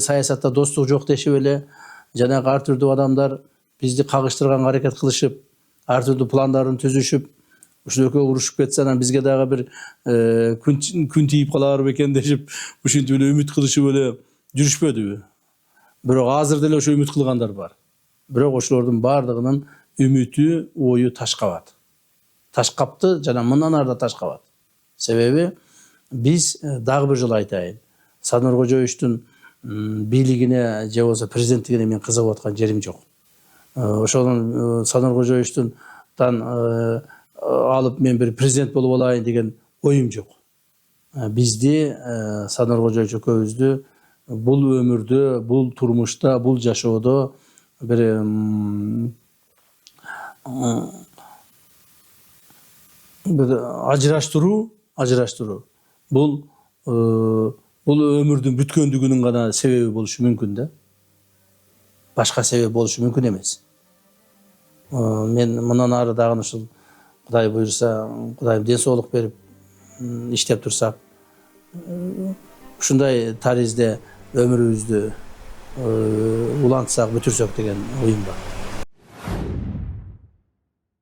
саясатта достук жок дешип эле жанагы ар түрдүү адамдар бизди кагыштырганга аракет кылышып, ар түрдүү пландарын түзүшүп, ушул экөө урушуп кетсе анан бизге дагы бир күн тийип калар бекен дешип ушинтип эле үмүт кылышып эле жүрүшпөдүбү? Бирок азыр деле ошо үмүт кылгандар бар. Бирок ошолордун баардыгынын үмүтү, ою таш кабат. Таш капты жана мындан ары да таш кабат. Себеби биз дагы бир жолу айтайын. Садыр Кожоевичтин бийлигине же болбосо президенттигине мен кызыгып аткан жерим жок. Ошонун Садыр Кожоевичтен алып мен бир президент болуп алайын деген оюм жок. Бизди Садыр Кожоевич экөөбүздү бул өмүрдө, бул турмушта, бул жашоодо бир ажыраштыруу. Бул өмүрдүн бүткөндүгүнүн гана себеби болушу мүмкүн да. Башка себеп болушу мүмкүн эмес. Мен мындан ары дагы ушул Кудай буйруса, Кудайым ден соолук берип иштеп турсак, ушундай таризде өмүрүбүздү улантсак, бүтүрсөк деген оюм бар.